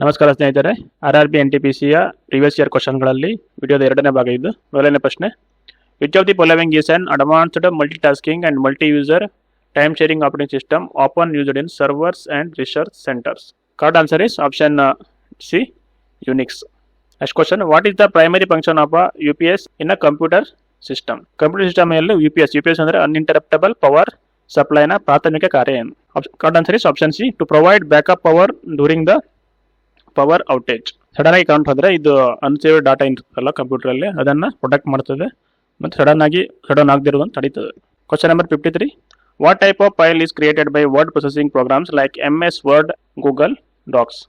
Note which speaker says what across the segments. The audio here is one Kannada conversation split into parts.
Speaker 1: ನಮಸ್ಕಾರ ಸ್ನೇಹಿತರೆ, RRB NTPCಯ ಪ್ರೀವಿಯಸ್ ಇಯರ್ ಕ್ವಶನ್ಗಳಲ್ಲಿ ವಿಡಿಯೋದ ಎರಡನೇ ಭಾಗ ಇದು. ಮೊದಲನೇ ಪ್ರಶ್ನೆ, which of the following is an advanced multitasking and multi user time sharing operating system often used in servers and research centres? Correct answer is option C, Unix. Next question, what is the primary function of UPS in a computer system? Computer system ಅಲ್ಲಿ UPS ಅಂದ್ರೆ ಅನ್ಇಂಟರಪ್ಟಬಲ್ ಪವರ್ ಸಪ್ಲೈನ ಪ್ರಾಥಮಿಕ ಕಾರ್ಯ ಏನು? Correct answer is option C, to provide backup power during the power outage. Sudden ಆಗಿ ಕೌಂಟ್ ಹೋದ್ರೆ ಇದು ಅನ್ಸೇವ್ ಡಾಟಾ ಇರುತ್ತಲ್ಲ ಕಂಪ್ಯೂಟರ್ ಅಲ್ಲಿ, ಅದನ್ನ ಪ್ರೊಟೆಕ್ಟ್ ಮಾಡ್ತದೆ ಮತ್ತು ಸಡನ್ ಆಗದಿರೋದನ್ನು ತಡೀತದೆ. Question number 53, what type of file is created by word processing programs like MS Word, Google Docs?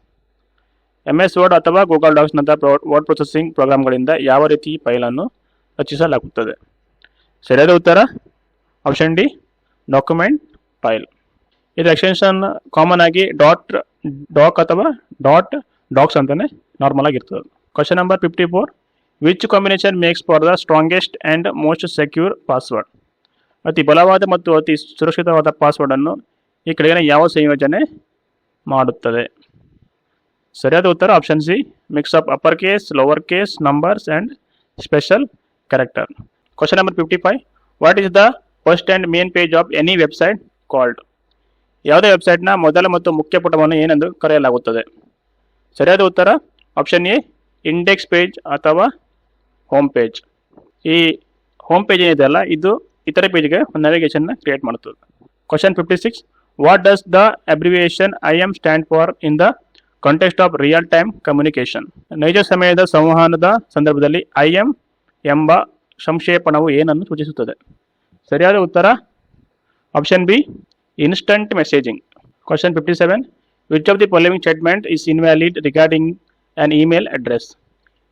Speaker 1: MS Word ಅಥವಾ ಗೂಗಲ್ ಡಾಕ್ಸ್ ನಂತಹ ವರ್ಡ್ ಪ್ರೊಸೆಸಿಂಗ್ ಪ್ರೋಗ್ರಾಮ್ಗಳಿಂದ ಯಾವ ರೀತಿ ಫೈಲ್ ಅನ್ನು ರಚಿಸಲಾಗುತ್ತದೆ? ಸರಿಯಾದ ಉತ್ತರ ಆಪ್ಷನ್ ಡಿ, ಡಾಕ್ಯುಮೆಂಟ್ ಫೈಲ್. ಇದು ಎಕ್ಸ್ಟೆನ್ಷನ್ ಕಾಮನ್ ಆಗಿ ಡಾಕ್ ಅಥವಾ ಡಾಕ್ಸ್ ಅಂತಾನೆ ನಾರ್ಮಲ್ ಆಗಿರ್ತದೆ. Question number 54, which combination makes for the strongest and most secure password? ಅತಿ ಬಲವಾದ ಮತ್ತು ಅತಿ ಸುರಕ್ಷಿತವಾದ ಪಾಸ್ವರ್ಡ್ ಅನ್ನು ಈ ಕೆಳಗಿನ ಯಾವ ಸಂಯೋಜನೆ ಮಾಡುತ್ತದೆ? ಸರಿಯಾದ ಉತ್ತರ option C, mix of upper case, lower case, numbers and special character. Question number 55, what is the first and main page of any website called? ಯಾವುದೇ ವೆಬ್ಸೈಟ್ನ ಮೊದಲ ಮತ್ತು ಮುಖ್ಯ ಪುಟವನ್ನು ಏನೆಂದು ಕರೆಯಲಾಗುತ್ತದೆ? ಸರಿಯಾದ ಉತ್ತರ ಆಪ್ಷನ್ ಎ, ಇಂಡೆಕ್ಸ್ ಪೇಜ್ ಅಥವಾ ಹೋಮ್ ಪೇಜ್. ಈ ಹೋಮ್ ಪೇಜ್ ಏನಿದೆಯಲ್ಲ, ಇದು ಇತರ ಪೇಜ್ಗೆ ಒಂದು ನ್ಯಾವಿಗೇಷನ್ನ ಕ್ರಿಯೇಟ್ ಮಾಡುತ್ತದೆ. Question 56, what does the abbreviation IM stand for in the context of real time communication? ನೈಜ ಸಮಯದ ಸಂವಹನದ ಸಂದರ್ಭದಲ್ಲಿ IM ಎಂಬ ಸಂಕ್ಷೇಪಣವು ಏನನ್ನು ಸೂಚಿಸುತ್ತದೆ? ಸರಿಯಾದ ಉತ್ತರ option B, instant messaging. Question 57, which of the following statement is invalid regarding an email address?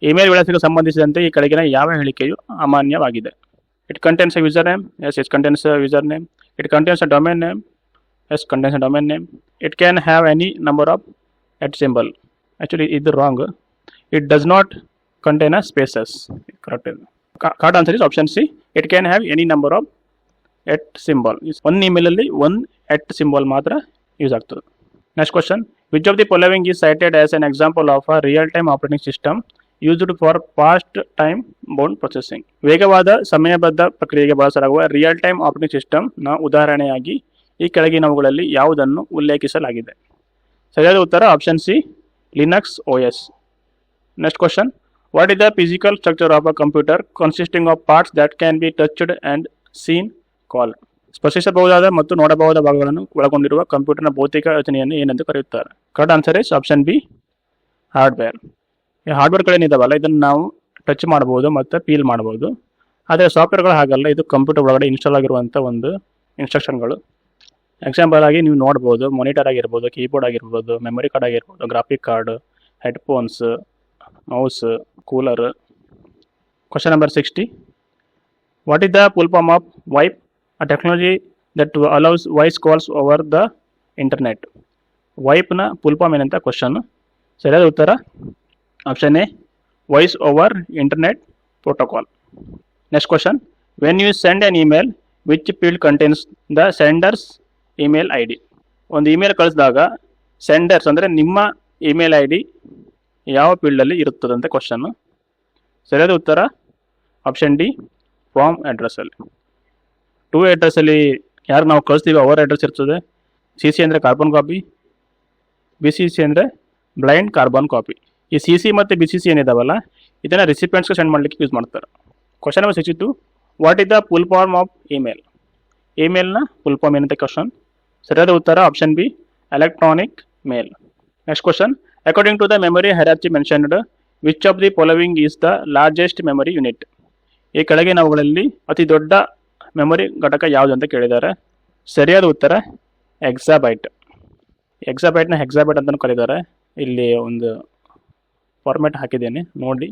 Speaker 1: Email ವಿಳಾಸಕ್ಕೆ ಸಂಬಂಧಿಸಿದಂತೆ ಈ ಕೆಳಗಿನ ಯಾವ ಹೇಳಿಕೆಯು ಅಮಾನ್ಯವಾಗಿದೆ? It contains a user name. Yes, it contains a user name. It contains a domain name. Yes, contains a domain name. It can have any number of at symbol. Actually ಇದು wrong. It does not contain a spaces. Correct answer is option C, it can have any number of at symbol. ಒಂದು ಇಮೇಲಲ್ಲಿ ಒಂದು ಎಟ್ ಸಿಂಬಲ್ ಮಾತ್ರ ಯೂಸ್ ಆಗ್ತದೆ. Next question, which of the following is sighted as an example of a real time operating system used for fast time bound processing? ವೇಗವಾದ ಸಮಯಬದ್ಧ ಪ್ರಕ್ರಿಯೆಗೆ ಬಳಸಲಾಗುವ ರಿಯಲ್ ಟೈಮ್ ಆಪರೇಟಿಂಗ್ ಸಿಸ್ಟಮ್ನ ಉದಾಹರಣೆಯಾಗಿ ಈ ಕೆಳಗಿನವುಗಳಲ್ಲಿ ಯಾವುದನ್ನು ಉಲ್ಲೇಖಿಸಲಾಗಿದೆ? ಸರಿಯಾದ ಉತ್ತರ option C, Linux OS. Next question, what is the physical structure of a computer consisting of parts that can be touched and seen called? ಸ್ಪರ್ಶಿಸಬಹುದಾದ ಮತ್ತು ನೋಡಬಹುದಾದ ಭಾಗಗಳನ್ನು ಒಳಗೊಂಡಿರುವ ಕಂಪ್ಯೂಟರ್ನ ಭೌತಿಕ ರಚನೆಯನ್ನು ಏನೆಂದು ಕರೆಯುತ್ತಾರೆ? Correct answer is option B, hardware. ಈ ಹಾರ್ಡ್ವೇರ್ಗಳೇನಿದಾವಲ್ಲ, ಇದನ್ನು ನಾವು ಟಚ್ ಮಾಡಬಹುದು ಮತ್ತು ಫೀಲ್ ಮಾಡಬಹುದು. ಆದರೆ ಸಾಫ್ಟ್ವೇರ್ಗಳು ಹಾಗಲ್ಲ, ಇದು ಕಂಪ್ಯೂಟರ್ ಒಳಗಡೆ ಇನ್ಸ್ಟಾಲ್ ಆಗಿರುವಂಥ ಒಂದು ಇನ್ಸ್ಟ್ರಕ್ಷನ್ಗಳು. ಎಕ್ಸಾಂಪಲ್ ಆಗಿ ನೀವು ನೋಡ್ಬೋದು, ಮಾನಿಟರ್ ಆಗಿರ್ಬೋದು, ಕೀಬೋರ್ಡ್ ಆಗಿರ್ಬೋದು, ಮೆಮೊರಿ ಕಾರ್ಡ್ ಆಗಿರ್ಬೋದು, graphic card, headphones, mouse, cooler. Question number 60, what is the full form of VoIP, a technology that allows voice calls over the internet? ವೈಪ್ನ ಫುಲ್ ಫಾರ್ಮ್ ಏನಂತ ಕ್ವಶನ್. ಸರಿಯಾದ ಉತ್ತರ option A, voice over internet protocol. Next question, when you send an email which field contains the sender's email ID? ಒಂದು ಇಮೇಲ್ ಕಳಿಸಿದಾಗ ಸೆಂಡರ್ಸ್ ಅಂದರೆ ನಿಮ್ಮ ಇಮೇಲ್ ID ಯಾವ ಫೀಲ್ಡಲ್ಲಿ ಇರುತ್ತದಂತೆ ಕ್ವಶನ್ನು. ಸರಿಯಾದ ಉತ್ತರ ಆಪ್ಷನ್ ಡಿ, ಫಾರ್ಮ್ ಅಡ್ರೆಸ್ಸಲ್ಲಿ. ಟು ಅಡ್ರೆಸ್ಸಲ್ಲಿ ಯಾರು ನಾವು ಕಳಿಸ್ತೀವಿ ಅವರ ಅಡ್ರೆಸ್ ಇರ್ತದೆ. CC ಅಂದರೆ ಕಾರ್ಬನ್ ಕಾಪಿ, BCC ಅಂದರೆ ಬ್ಲೈಂಡ್ ಕಾರ್ಬನ್ ಕಾಪಿ. ಈ CC ಮತ್ತು BCC ಏನಿದಾವಲ್ಲ, ಇದನ್ನು ರಿಸಿಪಿಯೆಂಟ್ಸ್ಗೆ ಸೆಂಡ್ ಮಾಡಲಿಕ್ಕೆ ಯೂಸ್ ಮಾಡ್ತಾರೆ. Question number 62, what is the full form of email? ಇಮೇಲ್ನ ಫುಲ್ ಫಾರ್ಮ್ ಏನಂತ ಕ್ವಶನ್. ಸರಿಯಾದ ಉತ್ತರ option B, electronic mail. Next question, according to the memory hierarchy mentioned which of the following is the largest memory unit? ಈ ಕೆಳಗಿನವುಗಳಲ್ಲಿ ಅತಿ ದೊಡ್ಡ ಮೆಮೊರಿ ಘಟಕ ಯಾವುದು ಅಂತ ಕೇಳಿದ್ದಾರೆ. ಸರಿಯಾದ ಉತ್ತರ ಎಕ್ಸಾಬೈಟ್. ಎಕ್ಸಾಬೈಟ್ನ ಹೆಕ್ಸಾಬೈಟ್ ಅಂತಲೂ ಕರೀತಾರೆ. ಇಲ್ಲಿ ಒಂದು ಫಾರ್ಮ್ಯಾಟ್ ಹಾಕಿದ್ದೇನೆ ನೋಡಿ.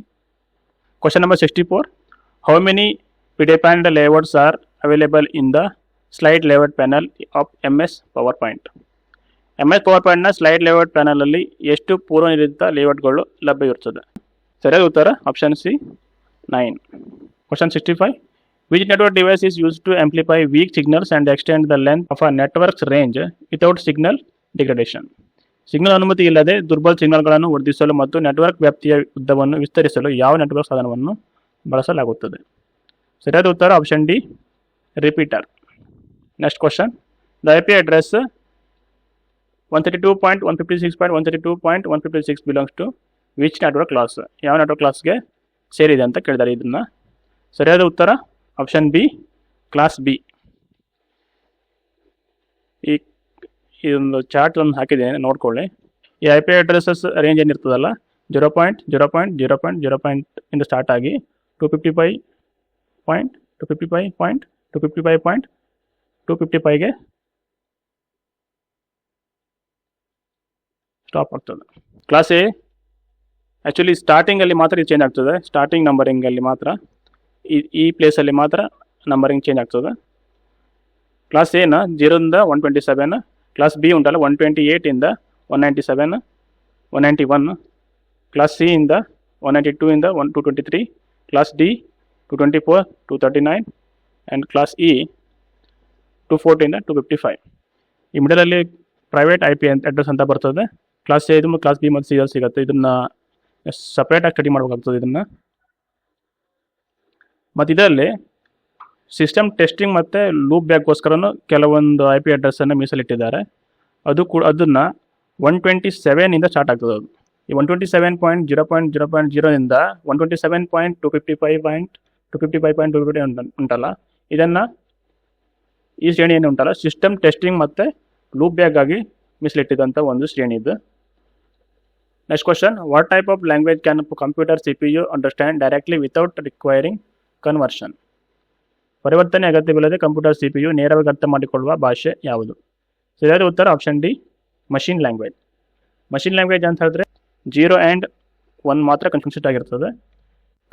Speaker 1: Question number 64, how many predefined layouts are available in the slide layout panel of MS PowerPoint? MS PowerPointನ ಸ್ಲೈಡ್ ಲೇಔಟ್ ಪ್ಯಾನಲಲ್ಲಿ ಎಷ್ಟು ಪೂರ್ವನಿರ್ಧರಿತ ಲೇಔಟ್ಗಳು ಲಭ್ಯವಿರುತ್ತದೆ? ಸರಿಯಾದ ಉತ್ತರ option C, 9. Question 65, which network device is used to amplify weak signals and extend the length of a network's range without signal degradation? Signal ಅನುಮತಿ ಇಲ್ಲದೆ ದುರ್ಬಲ ಸಿಗ್ನಲ್ಗಳನ್ನು ವರ್ಧಿಸಲು ಮತ್ತು ನೆಟ್ವರ್ಕ್ ವ್ಯಾಪ್ತಿಯ ಉದ್ದವನ್ನು ವಿಸ್ತರಿಸಲು ಯಾವ ನೆಟ್ವರ್ಕ್ ಸಾಧನವನ್ನು ಬಳಸಲಾಗುತ್ತದೆ? ಸರಿಯಾದ ಉತ್ತರ option D, repeater. Next question, the IP address 132.156.132.156 belongs to which network class? ಯಾವ ನೆಟ್ವರ್ಕ್ ಕ್ಲಾಸ್ಗೆ ಸೇರಿದೆ ಅಂತ ಕೇಳಿದ್ದಾರೆ ಇದನ್ನು. ಸರಿಯಾದ ಉತ್ತರ ಆಪ್ಷನ್ ಬಿ, ಕ್ಲಾಸ್ ಬಿ. ಇದೊಂದು ಚಾರ್ಟ್ ಒಂದು ಹಾಕಿದ್ದೇನೆ, ನೋಡ್ಕೊಳ್ಳಿ. ಈ IP ಅಡ್ರೆಸಸ್ ರೇಂಜ್ ಏನಿರ್ತದಲ್ಲ, 0.0.0.0. ಇಂದ ಸ್ಟಾರ್ಟ್ ಆಗಿ 255.255.255.255ಗೆ ಸ್ಟಾಪ್ ಆಗ್ತದೆ. ಕ್ಲಾಸ್ ಎ ಆ್ಯಕ್ಚುಲಿ ಸ್ಟಾರ್ಟಿಂಗಲ್ಲಿ ಮಾತ್ರ ಇದು ಚೇಂಜ್ ಆಗ್ತದೆ. ಸ್ಟಾರ್ಟಿಂಗ್ ನಂಬರಿಂಗಲ್ಲಿ ಮಾತ್ರ ಈ ಪ್ಲೇಸಲ್ಲಿ ಮಾತ್ರ ನಂಬರಿಂಗ್ ಚೇಂಜ್ ಆಗ್ತದೆ. ಕ್ಲಾಸ್ ಎನ 0ಇಂದ 127, ಕ್ಲಾಸ್ ಬಿ ಉಂಟಲ್ಲ 128ಇಂದ 197, 191, ಕ್ಲಾಸ್ ಸಿ ಇಂದ 192ಇಂದ 223, class D 224, 239 and class E 240ಇಂದ 255. ಈ ಮಿಡಲಲ್ಲಿ ಪ್ರೈವೇಟ್ IP ಅಡ್ರೆಸ್ ಅಂತ ಬರ್ತದೆ. ಕ್ಲಾಸ್ ಎ ಇದು ಕ್ಲಾಸ್ ಬಿ ಮತ್ತು ಸಿ ಅಲ್ಲಿ ಸಿಗುತ್ತೆ. ಇದನ್ನು ಸಪ್ರೇಟಾಗಿ ಸ್ಟಡಿ ಮಾಡಬೇಕಾಗ್ತದೆ ಇದನ್ನು. ಮತ್ತು ಇದರಲ್ಲಿ ಸಿಸ್ಟಮ್ ಟೆಸ್ಟಿಂಗ್ ಮತ್ತು ಲೂಪ್ ಬ್ಯಾಕ್ಗೋಸ್ಕರನೂ ಕೆಲವೊಂದು IP ಅಡ್ರೆಸ್ಸನ್ನು ಮೀಸಲಿಟ್ಟಿದ್ದಾರೆ. ಅದನ್ನು 127ಇಂದ ಸ್ಟಾರ್ಟ್ ಆಗ್ತದೆ. ಅದು ಈ 127.0.0.0ಇಂದ 127.255.255 ಉಂಟಲ್ಲ, ಇದನ್ನು ಈ ಶ್ರೇಣಿ ಏನು ಉಂಟಲ್ಲ, ಸಿಸ್ಟಮ್ ಟೆಸ್ಟಿಂಗ್ ಮತ್ತು ಲೂಪ್ ಬ್ಯಾಗಾಗಿ ಮೀಸಲಿಟ್ಟಿದ್ದಂಥ ಒಂದು ಶ್ರೇಣಿ ಇದು. Next question, what type of language can computer CPU understand directly without requiring conversion? ಪರಿವರ್ತನೆ ಅಗತ್ಯವಿಲ್ಲದೆ ಕಂಪ್ಯೂಟರ್ CPU ನೇರವಾಗಿ ಅರ್ಥ ಮಾಡಿಕೊಳ್ಳುವ ಭಾಷೆ ಯಾವುದು? ಸರಿಯಾದ ಉತ್ತರ option D, machine language. Machine language ಅಂತ ಹೇಳಿದ್ರೆ 0 ಆ್ಯಂಡ್ 1 ಮಾತ್ರ ಕನ್ಫ್ಯೂಷನ್ ಆಗಿರ್ತದೆ.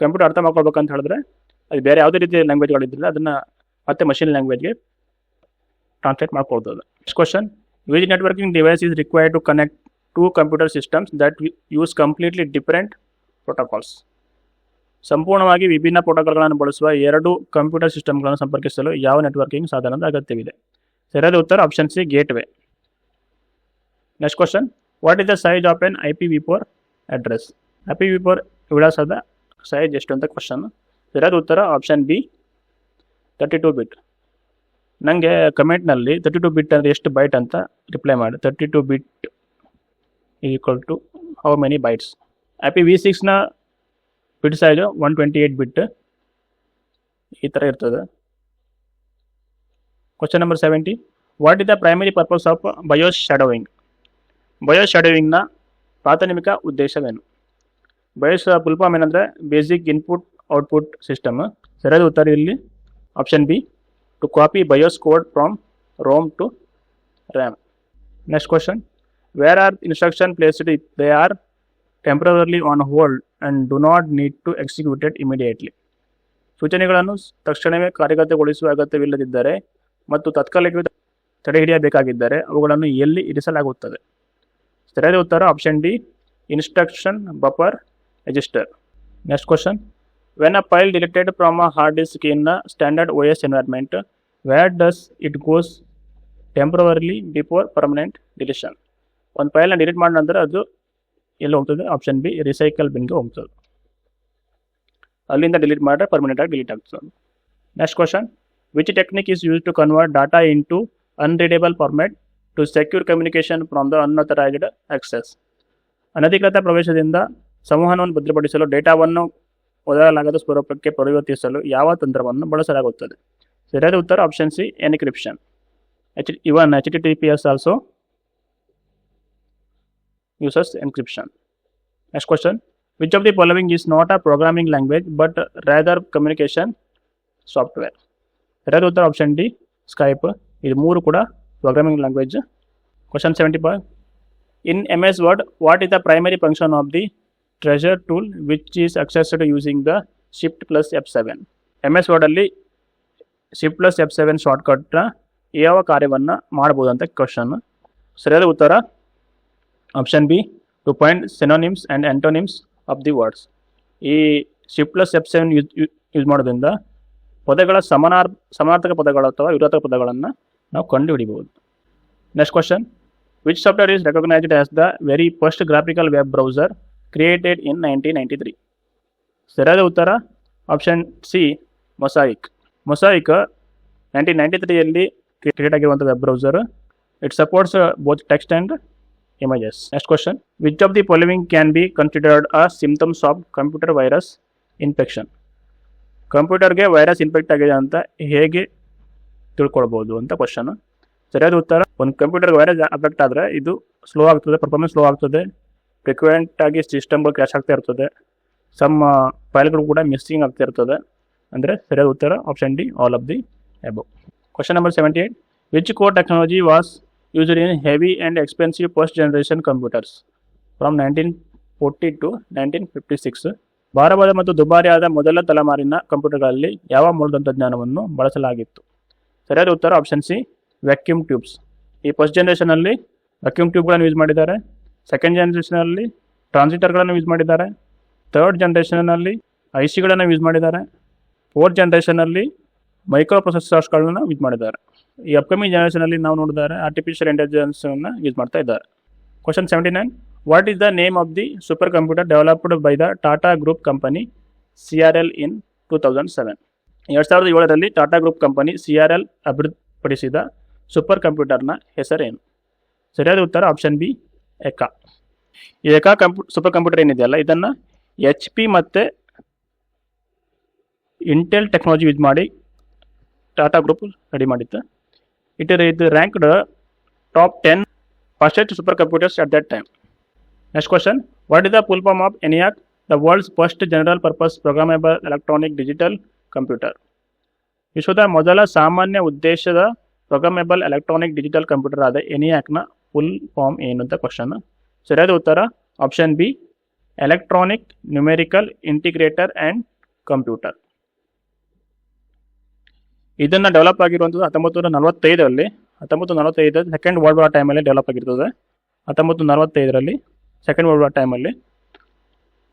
Speaker 1: ಕಂಪ್ಯೂಟರ್ ಅರ್ಥ ಮಾಡ್ಕೊಳ್ಬೇಕಂತ ಹೇಳಿದ್ರೆ ಅದು ಬೇರೆ ಯಾವುದೇ ರೀತಿಯ ಲ್ಯಾಂಗ್ವೇಜ್ಗಳಿದ್ದರೆ ಅದನ್ನು ಮತ್ತೆ ಮಷಿನ್ ಲ್ಯಾಂಗ್ವೇಜ್ಗೆ ಟ್ರಾನ್ಸ್ಲೇಟ್ ಮಾಡ್ಕೊಳ್ತದೆ. Next question, which networking device is required to connect to computer systems that use completely different protocols? ಸಂಪೂರ್ಣವಾಗಿ ವಿಭಿನ್ನ ಪ್ರೋಟೋಕಾಲ್ಗಳನ್ನು ಬಳಸುವ 2 ಕಂಪ್ಯೂಟರ್ ಸಿಸ್ಟಮ್ಗಳನ್ನು ಸಂಪರ್ಕಿಸಲು ಯಾವ ನೆಟ್ವರ್ಕಿಂಗ್ ಸಾಧನದ ಅಗತ್ಯವಿದೆ? ಸರಿಯಾದ ಉತ್ತರ option C, gateway. Next question, what is the size of N IPv4 address? IPv4 ವಿಳಾಸದ ಸೈಜ್ ಎಷ್ಟು ಅಂತ ಕ್ವಶನ್. ಸರಿಯಾದ ಉತ್ತರ ಆಪ್ಷನ್ ಬಿ, 32 ಬಿಟ್. ನನಗೆ ಕಮೆಂಟ್ನಲ್ಲಿ 32 ಬಿಟ್ ಅಂದರೆ ಎಷ್ಟು ಬೈಟ್ ಅಂತ ರಿಪ್ಲೈ ಮಾಡಿ. 32 bit equal to how many bytes? IPv6ನ ಬಿಟ್ ಸೈಜು 128 ಬಿಟ್ ಈ ಥರ ಇರ್ತದೆ. Question number 70, what is the primary purpose of BIOS shadowing? BIOS ಶಾಡೋವಿಂಗ್ನ ಪ್ರಾಥಮಿಕ ಉದ್ದೇಶವೇನು? ಬಯೋಸ್ ಫುಲ್ ಫಾರ್ಮ್ ಏನಂದರೆ ಬೇಸಿಕ್ ಇನ್ಪುಟ್ ಔಟ್ಪುಟ್ ಸಿಸ್ಟಮ್. ಸರಿಯಾದ ಉತ್ತರ ಇಲ್ಲಿ option B, to copy BIOS code from ROM to RAM. Next question, where are instruction placed if they are temporarily on hold and do not need to executed immediately? ಸೂಚನೆಗಳನ್ನು ತಕ್ಷಣವೇ ಕಾರ್ಯಗತಗೊಳಿಸುವ ಅಗತ್ಯವಿಲ್ಲದಿದ್ದರೆ ಮತ್ತು ತಾತ್ಕಾಲಿಕ ತಡೆಹಿಡಿಯಬೇಕಾಗಿದ್ದರೆ ಅವುಗಳನ್ನು ಎಲ್ಲಿ ಇರಿಸಲಾಗುತ್ತದೆ? ಸರಿಯಾದ ಉತ್ತರ option D, instruction buffer register. Next question, when a file deleted from a hard disk in a standard OS environment, where does it goes temporarily before permanent deletion? ಒಂದು ಫೈಲ್ನ ಡಿಲೀಟ್ ಮಾಡಿದ ನಂತರ ಅದು ಎಲ್ಲಿ ಹೋಗ್ತದೆ? ಆಪ್ಷನ್ ಬಿ, ರಿಸೈಕಲ್ ಬಿನ್ಗೆ ಹೋಗ್ತದೆ. ಅಲ್ಲಿಂದ ಡಿಲೀಟ್ ಮಾಡಿದ್ರೆ ಪರ್ಮನೆಂಟಾಗಿ ಡಿಲೀಟ್ ಆಗ್ತದೆ. Next question, which technique is use to convert data into unreadable format to secure communication from the unauthorized access? ಅನಧಿಕೃತ ಪ್ರವೇಶದಿಂದ ಸಂವಹನವನ್ನು ಭದ್ರಪಡಿಸಲು ಡೇಟಾವನ್ನು ಓದಲಾಗದ ಸ್ವರೂಪಕ್ಕೆ ಪರಿವರ್ತಿಸಲು ಯಾವ ತಂತ್ರವನ್ನು ಬಳಸಲಾಗುತ್ತದೆ? ಸರಿಯಾದ ಉತ್ತರ option C, encryption. Even HTTPS also uses encryption. Next question, which of the following is not a programming language but rather communication software? ಸರಿಯಾದ ಉತ್ತರ ಆಪ್ಷನ್ ಡಿ, ಸ್ಕೈಪ್. ಇದು 3 ಕೂಡ programming language. Question 75, in MS Word, what is the primary function of the treasure tool which is accessed using the Shift plus F7? MS Word ಅಲ್ಲಿ Shift plus F7 ಶಾರ್ಟ್ಕಟ್ನ ಯಾವ ಕಾರ್ಯವನ್ನು ಮಾಡಬಹುದು ಅಂತ ಕ್ವಶನ್. ಸರಿಯಾದ ಉತ್ತರ option B, to find synonyms and antonyms of the words. ಈ Shift plus F7 ಯೂಸ್ ಮಾಡೋದ್ರಿಂದ ಪದಗಳ ಸಮಾನಾರ್ಥಕ ಪದಗಳು ಅಥವಾ ವಿರೋಧಕ ಪದಗಳನ್ನು ನಾವು ಕಂಡು ಹಿಡಿಬಹುದು. Next question, Which software is recognized as the very first graphical web browser created in 1993? ಸರಿಯಾದ ಉತ್ತರ ಆಪ್ಷನ್ ಸಿ ಮೊಸಾಯಿಕ್. ಮೊಸಾಯಿಕ್ 1993ಯಲ್ಲಿ ಕ್ರಿಯೇಟ್ ಆಗಿರುವಂಥ web browser. It supports both text and images. Next question, which of the following can be considered a symptoms of computer virus infection? ಕಂಪ್ಯೂಟರ್ಗೆ ವೈರಸ್ ಇನ್ಫೆಕ್ಟ್ ಆಗಿದೆ ಅಂತ ಹೇಗೆ ತಿಳ್ಕೊಳ್ಬೋದು ಅಂತ ಕ್ವಶನ್. ಸರಿಯಾದ ಉತ್ತರ, ಒಂದು ಕಂಪ್ಯೂಟರ್ಗೆ ವೈರಸ್ ಅಫೆಕ್ಟ್ ಆದರೆ ಇದು ಸ್ಲೋ ಆಗ್ತದೆ, ಪರ್ಫಾರ್ಮೆನ್ಸ್ ಸ್ಲೋ ಆಗ್ತದೆ, ಫ್ರೀಕ್ವೆಂಟ್ ಆಗಿ ಸಿಸ್ಟಮ್ಗಳು ಕ್ರ್ಯಾಶ್ ಆಗ್ತಾ ಇರ್ತದೆ, ಸಮ್ ಫೈಲ್ಗಳು ಕೂಡ ಮಿಸ್ಸಿಂಗ್ ಆಗ್ತಾ ಇರ್ತದೆ. ಅಂದರೆ ಸರಿಯಾದ ಉತ್ತರ option D, all of the above. Question number 78, which core technology was used in heavy and expensive first generation computers from 1940 to 1956? ಭಾರವಾದ ಮತ್ತು ದುಬಾರಿಯಾದ ಮೊದಲ ತಲೆಮಾರಿನ ಕಂಪ್ಯೂಟರ್ಗಳಲ್ಲಿ ಯಾವ ಮೂಲ ತಂತ್ರಜ್ಞಾನವನ್ನು ಬಳಸಲಾಗಿತ್ತು? ಸರಿಯಾದ ಉತ್ತರ ಆಪ್ಷನ್ ಸಿ, ವ್ಯಾಕ್ಯೂಮ್ ಟ್ಯೂಬ್ಸ್. ಈ ಫಸ್ಟ್ ಜನ್ರೇಷನಲ್ಲಿ ವ್ಯಾಕ್ಯೂಮ್ ಟ್ಯೂಬ್ಗಳನ್ನು ಯೂಸ್ ಮಾಡಿದ್ದಾರೆ. ಸೆಕೆಂಡ್ ಜನ್ರೇಷನಲ್ಲಿ ಟ್ರಾನ್ಸಿಟರ್ಗಳನ್ನು ಯೂಸ್ ಮಾಡಿದ್ದಾರೆ. ಥರ್ಡ್ ಜನ್ರೇಷನಲ್ಲಿ ಐಸಿಗಳನ್ನು ಯೂಸ್ ಮಾಡಿದ್ದಾರೆ. ಫೋರ್ತ್ ಜನ್ರೇಷನಲ್ಲಿ ಮೈಕ್ರೋ ಪ್ರೊಸೆಸರ್ಸ್ಗಳನ್ನ ಯೂಸ್ ಮಾಡಿದ್ದಾರೆ. ಈ ಅಪ್ಕಮಿಂಗ್ ಜನರೇಷನಲ್ಲಿ ನಾವು ನೋಡಿದರೆ ಆರ್ಟಿಫಿಷಿಯಲ್ ಇಂಟೆಲಿಜೆನ್ಸನ್ನು ಯೂಸ್ ಮಾಡ್ತಾ ಇದ್ದಾರೆ. Question 79, what is the name of the super computer developed by the Tata group company CRL in 2007? 2007ರಲ್ಲಿ ಟಾಟಾ ಗ್ರೂಪ್ ಕಂಪನಿ CRL ಅಭಿವೃದ್ಧಿಪಡಿಸಿದ ಸೂಪರ್ ಕಂಪ್ಯೂಟರ್ನ ಹೆಸರೇನು? ಸರಿಯಾದ ಉತ್ತರ ಆಪ್ಷನ್ ಬಿ, ಎಕಾ. ಈ ಎಕಾ ಸೂಪರ್ ಕಂಪ್ಯೂಟರ್ ಏನಿದೆಯಲ್ಲ, ಇದನ್ನು HP ಮತ್ತು ಇಂಟೆಲ್ ಟೆಕ್ನಾಲಜಿ ಯೂಸ್ ಮಾಡಿ ಟಾಟಾ ಗ್ರೂಪ್ ರೆಡಿ ಮಾಡಿತ್ತು. ಇದು ranked top 10 fastest super computers at that time. Next question, what is the full form of ENIAC, the world's first general purpose programmable electronic digital computer? ವಿಶ್ವದ ಮೊದಲ ಸಾಮಾನ್ಯ ಉದ್ದೇಶದ ಪ್ರೋಗ್ರಾಮೇಬಲ್ ಎಲೆಕ್ಟ್ರಾನಿಕ್ ಡಿಜಿಟಲ್ ಕಂಪ್ಯೂಟರ್ ಆದ ENIACನ ಫುಲ್ ಫಾರ್ಮ್ ಏನು ಅಂತ ಕ್ವಶನ್. ಸರಿಯಾದ ಉತ್ತರ option B, electronic numerical integrator and computer. ಇದನ್ನು ಡೆವಲಪ್ ಆಗಿರುವಂಥದ್ದು 1945ರಲ್ಲಿ. 1945 ಸೆಕೆಂಡ್ ವರ್ಲ್ಡ್ ವಾರ್ ಟೈಮಲ್ಲಿ ಡೆವಲಪ್ ಆಗಿರ್ತದೆ. 1945ರಲ್ಲಿ ಸೆಕೆಂಡ್ ವರ್ಲ್ಡ್ ವಾರ್ ಟೈಮಲ್ಲಿ.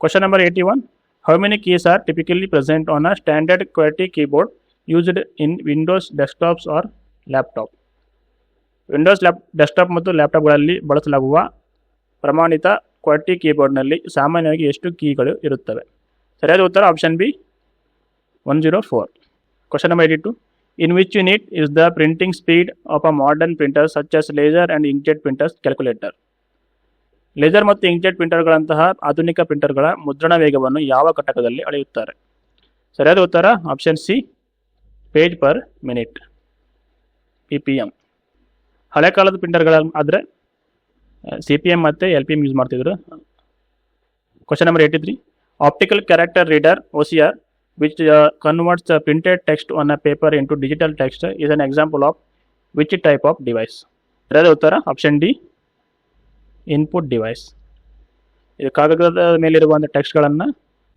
Speaker 1: Question number 81, how many keys are typically present on a standard QWERTY keyboard used in Windows desktops or laptop? Windows desktop ಮತ್ತು ಲ್ಯಾಪ್ಟಾಪ್ಗಳಲ್ಲಿ ಬಳಸಲಾಗುವ ಪ್ರಮಾಣಿತ QWERTY ಕೀಬೋರ್ಡ್ನಲ್ಲಿ ಸಾಮಾನ್ಯವಾಗಿ ಎಷ್ಟು ಕೀಗಳು ಇರುತ್ತವೆ? ಸರಿಯಾದ ಉತ್ತರ option B, 104. Question number 82, in which unit is the printing speed of a modern printer such as laser and inkjet printers calculator? Laser ಮತ್ತು ಇಂಕ್ಜೆಟ್ ಪ್ರಿಂಟರ್ಗಳಂತಹ ಆಧುನಿಕ ಪ್ರಿಂಟರ್ಗಳ ಮುದ್ರಣ ವೇಗವನ್ನು ಯಾವ ಘಟಕದಲ್ಲಿ ಅಳೆಯುತ್ತಾರೆ? ಸರಿಯಾದ ಉತ್ತರ option C, page per minute, PPM. ಹಳೆ ಕಾಲದ ಪ್ರಿಂಟರ್ಗಳ ಆದರೆ CPM ಮತ್ತು LPM ಯೂಸ್ ಮಾಡ್ತಿದ್ರು. Question number 83, optical character reader OCR which converts the printed text on a paper into digital text is an example of which type of device? ಸರಿಯಾದ ಉತ್ತರ ಆಪ್ಷನ್ ಡಿ, ಇನ್ಪುಟ್ ಡಿವೈಸ್. ಇದು ಕಾಗದದ ಮೇಲಿರುವಂಥ ಟೆಕ್ಸ್ಟ್ಗಳನ್ನು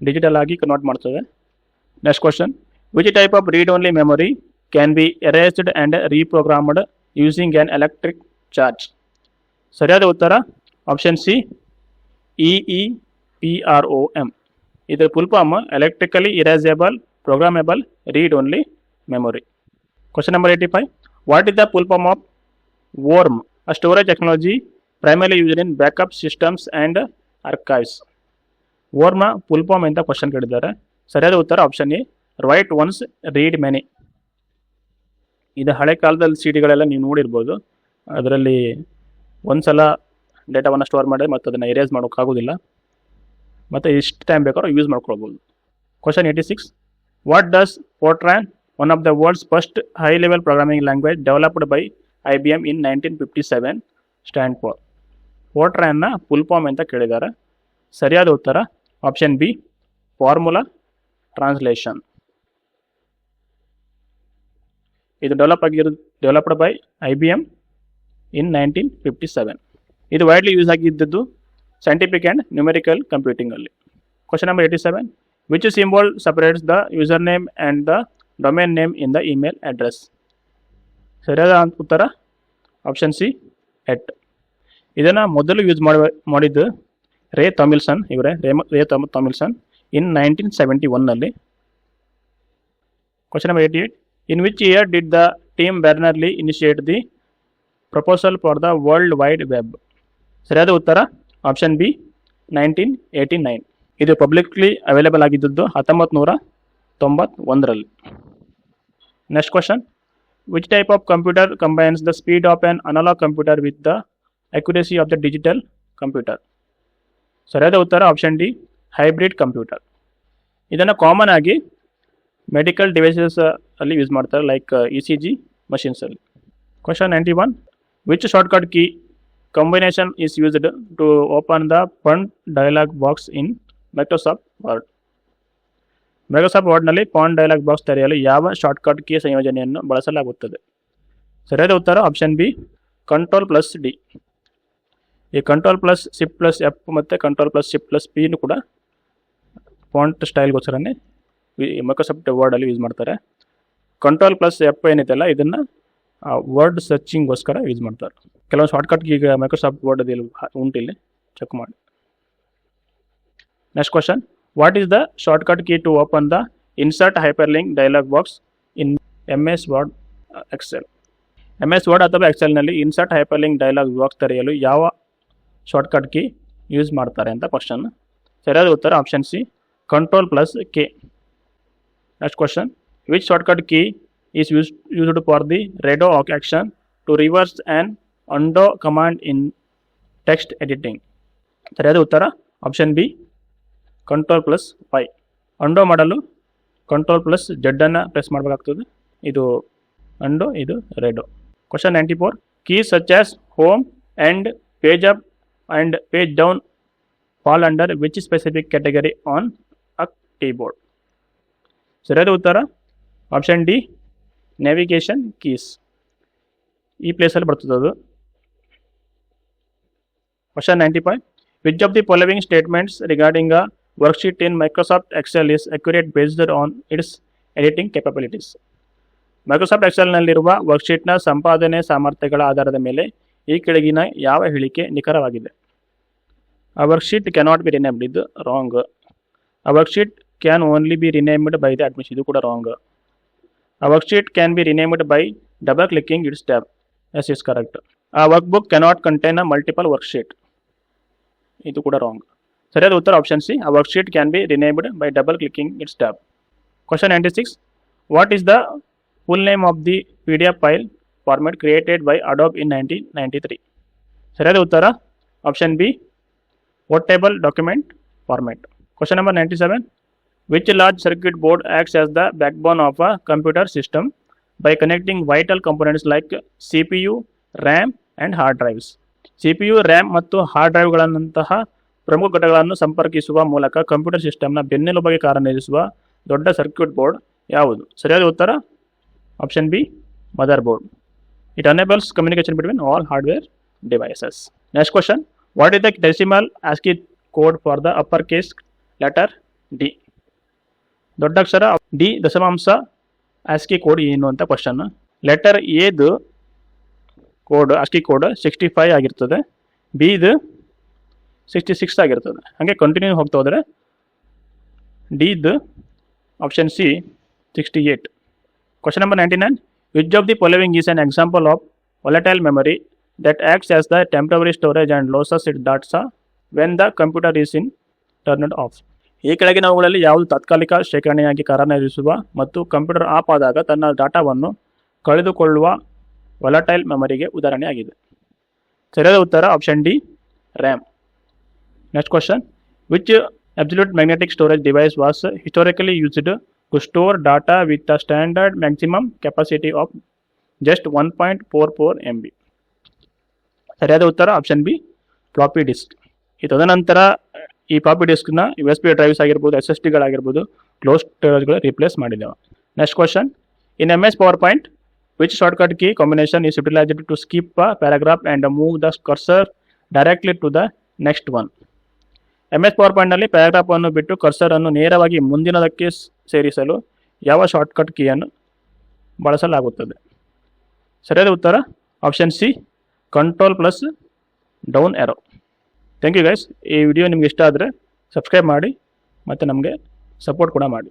Speaker 1: ಡಿಜಿಟಲ್ ಆಗಿ ಕನ್ವರ್ಟ್ ಮಾಡ್ತದೆ. Next question, which type of read only memory can be erased and reprogrammed using an electric charge? ಸರಿಯಾದ ಉತ್ತರ ಆಪ್ಷನ್ ಸಿ, EEPROM. ಇದರ full form electrically erasable programmable read only memory. Question number 85, what is the full form of WORM, a storage technology primarily used in backup systems and archives? WORMನ ಫುಲ್ ಫಾರ್ಮ್ ಅಂತ ಕ್ವಶನ್ ಕೇಳಿದ್ದಾರೆ. ಸರಿಯಾದ ಉತ್ತರ option A, right once read many. ಇದು ಹಳೆ ಕಾಲದಲ್ಲಿ CDಗಳೆಲ್ಲ ನೀವು ನೋಡಿರ್ಬೋದು. ಅದರಲ್ಲಿ ಒಂದ್ಸಲ ಡೇಟಾವನ್ನು ಸ್ಟೋರ್ ಮಾಡಿ ಮತ್ತು ಅದನ್ನು ಎರೇಸ್ ಮಾಡೋಕ್ಕಾಗೋದಿಲ್ಲ, ಮತ್ತು ಎಷ್ಟು ಟೈಮ್ ಬೇಕಾದ್ರೂ ಯೂಸ್ ಮಾಡ್ಕೊಳ್ಬೋದು. Question 86, what does Fortran, one of the world's first high level programming language developed by IBM in 1957 stand for? ಫೋರ್ಟ್ರಾನ್ನ ಫುಲ್ ಫಾರ್ಮ್ ಅಂತ ಕೇಳಿದ್ದಾರೆ. ಸರಿಯಾದ ಉತ್ತರ ಆಪ್ಷನ್ ಬಿ, ಫಾರ್ಮುಲಾ ಟ್ರಾನ್ಸ್ಲೇಷನ್. ಇದು ಡೆವಲಪ್ಡ್ ಬೈ IBM ಇನ್ 1957. ಇದು ವೈಡ್ಲಿ ಯೂಸ್ ಆಗಿದ್ದದ್ದು ಸೈಂಟಿಫಿಕ್ ಆ್ಯಂಡ್ ನ್ಯೂಮೆರಿಕಲ್ ಕಂಪ್ಯೂಟಿಂಗಲ್ಲಿ. Question number 87, which symbol separates the user name and the domain name in the email address? ಸರಿಯಾದ ಉತ್ತರ ಆಪ್ಷನ್ ಸಿ, ಎಟ್. ಇದನ್ನು ಮೊದಲು ಯೂಸ್ ಮಾಡಿದ್ದು ರೇ ಥಾಮಿಲ್ಸನ್ ಇನ್ 1971ನಲ್ಲಿ. Question number 88, in which year did the Tim Berners Lee initiate the proposal for the world wide web? ಸರಿಯಾದ ಉತ್ತರ ಆಪ್ಷನ್ ಬಿ 1989. ಇದು ಪಬ್ಲಿಕ್ಲಿ ಅವೈಲೇಬಲ್ ಆಗಿದ್ದದ್ದು 1991ರಲ್ಲಿ. Next question, which type of computer combines the speed of an analog computer with the accuracy of the digital computer? ಸರಿಯಾದ ಉತ್ತರ ಆಪ್ಷನ್ ಡಿ ಹೈಬ್ರಿಡ್ ಕಂಪ್ಯೂಟರ್. ಇದನ್ನು ಕಾಮನ್ ಆಗಿ ಮೆಡಿಕಲ್ ಡಿವೈಸಸ್ ಅಲ್ಲಿ ಯೂಸ್ ಮಾಡ್ತಾರೆ, ಲೈಕ್ ECG ಮಷಿನ್ಸಲ್ಲಿ. Question 91, which shortcut key combination is used to open the font dialog box in Microsoft Word? Microsoft ವರ್ಡ್ನಲ್ಲಿ ಫಾಂಟ್ ಡೈಲಾಗ್ ಬಾಕ್ಸ್ ತೆರೆಯಲು ಯಾವ ಶಾರ್ಟ್ಕಟ್ ಕೀ ಸಂಯೋಜನೆಯನ್ನು ಬಳಸಲಾಗುತ್ತದೆ? ಸರಿಯಾದ ಉತ್ತರ ಆಪ್ಷನ್ ಬಿ Ctrl+D. ಈ Ctrl+Shift+F ಮತ್ತು Ctrl+Shift+P ಕೂಡ ಫಾಂಟ್ ಸ್ಟೈಲ್ಗೋಸ್ಕರನೇ ಮೈಕ್ರೋಸಾಫ್ಟ್ ವರ್ಡಲ್ಲಿ ಯೂಸ್ ಮಾಡ್ತಾರೆ. Ctrl+F ಏನಿದೆಯಲ್ಲ ಇದನ್ನು ವರ್ಡ್ ಸರ್ಚಿಂಗ್ಗೋಸ್ಕರ ಯೂಸ್ ಮಾಡ್ತಾರೆ. ಕೆಲವೊಂದು ಶಾರ್ಟ್ಕಟ್ಗೆ ಈಗ ಮೈಕ್ರೋಸಾಫ್ಟ್ ವರ್ಡ್ ಅದು ಉಂಟಿಲ್ಲಿ, ಚೆಕ್ ಮಾಡಿ. Next question, what is the shortcut key to open the insert hyperlink dialog box in MS Word Excel? MS Word ಅಥವಾ ಎಕ್ಸೆಲ್ನಲ್ಲಿ ಇನ್ಸರ್ಟ್ ಹೈಪರ್ಲಿಂಕ್ ಡೈಲಾಗ್ ಬಾಕ್ಸ್ ತೆರೆಯಲು ಯಾವ ಶಾರ್ಟ್ಕಟ್ ಕೀ ಯೂಸ್ ಮಾಡ್ತಾರೆ ಅಂತ ಕ್ವಶನ್. ಸರಿಯಾದ ಉತ್ತರ option C Ctrl+K. Next question, which shortcut key is used for the redo action to reverse and undo command in text editing? ಸರಿಯಾದ ಉತ್ತರ ಆಪ್ಷನ್ ಬಿ Ctrl+Y. ಅಂಡೋ ಮಾಡಲು Ctrl+Z ಅನ್ನು ಪ್ರೆಸ್ ಮಾಡಬೇಕಾಗ್ತದೆ. ಇದು ಅಂಡೋ, ಇದು redo. Question 94, keys such as home and page up and page down fall under which specific category on a keyboard? ಸರಿಯಾದ ಉತ್ತರ ಆಪ್ಷನ್ ಡಿ ನ್ಯಾವಿಗೇಷನ್ ಕೀಸ್. ಈ ಪ್ಲೇಸಲ್ಲಿ ಬರ್ತದೆ ಅದು. Question 95, which of the following statements regarding a worksheet in Microsoft Excel is accurate based on its editing capabilities? Microsoft ಎಕ್ಸೆಲ್ನಲ್ಲಿರುವ ವರ್ಕ್ಶೀಟ್ನ ಸಂಪಾದನೆ ಸಾಮರ್ಥ್ಯಗಳ ಆಧಾರದ ಮೇಲೆ ಈ ಕೆಳಗಿನ ಯಾವ ಹೇಳಿಕೆ ನಿಖರವಾಗಿದೆ? A worksheet cannot be renamed, ಇದು wrong. A worksheet can only be renamed by the admin, ಇದು ಕೂಡ wrong. A worksheet can be renamed by double clicking its tab. Yes, is correct. A workbook cannot contain a multiple worksheet. ಇದು ಕೂಡ ರಾಂಗ್. ಸರಿಯಾದ ಉತ್ತರ option C A worksheet can be renamed by double clicking its tab. Question 96, what is the full name of the PDF file format created by Adobe in 1993? ಸರಿಯಾದ ಉತ್ತರ option B Portable document format. Question number 97, which large circuit board acts as the backbone of a computer system by connecting vital components like CPU, RAM and hard drives? CPU, RAM ಮತ್ತು ಹಾರ್ಡ್ ಡ್ರೈವ್ಗಳಂತಹ ಪ್ರಮುಖ ಘಟಕಗಳನ್ನು ಸಂಪರ್ಕಿಸುವ ಮೂಲಕ ಕಂಪ್ಯೂಟರ್ ಸಿಸ್ಟಮ್ನ ಬೆನ್ನೆಲುಬಾಗಿ ಕಾರ್ಯನಿರ್ವಹಿಸುವ ದೊಡ್ಡ ಸರ್ಕ್ಯೂಟ್ ಬೋರ್ಡ್ ಯಾವುದು? ಸರಿಯಾದ ಉತ್ತರ option B mother board. It enables communication between all hardware devices. Next question, what is the decimal ASCII code for the upper case letter D? ದೊಡ್ಡಕ್ಷರ ಡಿ ದಶಮಾಂಶ ASCII ಕೋಡ್ ಏನು ಅಂತ ಕ್ವಶನ್. ಲೆಟರ್ ಎದು ಕೋಡ್ ASCII ಕೋಡ್ 65 ಆಗಿರ್ತದೆ, ಬಿದು 66 ಆಗಿರ್ತದೆ. ಹಾಗೆ ಕಂಟಿನ್ಯೂ ಹೋಗ್ತಾ ಹೋದರೆ ಡಿದು option C 68. Question number 99, which of the following is an example of volatile memory that acts as the temporary storage and loses its data when the computer is in turned off? ಈ ಕೆಳಗಿನವುಗಳಲ್ಲಿ ಯಾವುದು ತಾತ್ಕಾಲಿಕ ಶೇಖರಣೆಯಾಗಿ ಕಾರ್ಯನಿರ್ವಹಿಸುವ ಮತ್ತು ಕಂಪ್ಯೂಟರ್ ಆಫ್ ಆದಾಗ ತನ್ನ ಡಾಟಾವನ್ನು ಕಳೆದುಕೊಳ್ಳುವ ವಾಲಟೈಲ್ ಮೆಮರಿಗೆ ಉದಾಹರಣೆಯಾಗಿದೆ? ಸರಿಯಾದ ಉತ್ತರ option D RAM. Next question, which absolute magnetic storage device was historically used to store data with a standard maximum capacity of just 1.44 MB? ಸರಿಯಾದ ಉತ್ತರ ಆಪ್ಷನ್ ಬಿ ಫ್ಲಾಪಿ ಡಿಸ್ಕ್. ಈ ತದನಂತರ ಈ ಫ್ಲಾಪಿ ಡಿಸ್ಕ್ನ USB ಡ್ರೈವ್ಸ್ ಆಗಿರ್ಬೋದು, SSDಗಳಾಗಿರ್ಬೋದು, ಕ್ಲೋಸ್ ಸ್ಟೋರೇಜ್ಗಳು ರಿಪ್ಲೇಸ್ ಮಾಡಿದ್ದೇವೆ. Next question, in MS PowerPoint which shortcut key combination is utilised to skip a paragraph and move the cursor directly to the next one? MS PowerPointನಲ್ಲಿ ಪ್ಯಾರಾಗ್ರಾಫನ್ನು ಬಿಟ್ಟು ಕರ್ಸರನ್ನು ನೇರವಾಗಿ ಮುಂದಿನದಕ್ಕೆ ಸೇರಿಸಲು ಯಾವ ಶಾರ್ಟ್ಕಟ್ ಕೀಯನ್ನು ಬಳಸಲಾಗುತ್ತದೆ? ಸರಿಯಾದ ಉತ್ತರ option C control down arrow. Thank you guys. ಈ ವಿಡಿಯೋ ನಿಮ್ಗೆ ಇಷ್ಟ ಆದರೆ ಸಬ್ಸ್ಕ್ರೈಬ್ ಮಾಡಿ ಮತ್ತು ನಮಗೆ ಸಪೋರ್ಟ್ ಕೂಡ ಮಾಡಿ.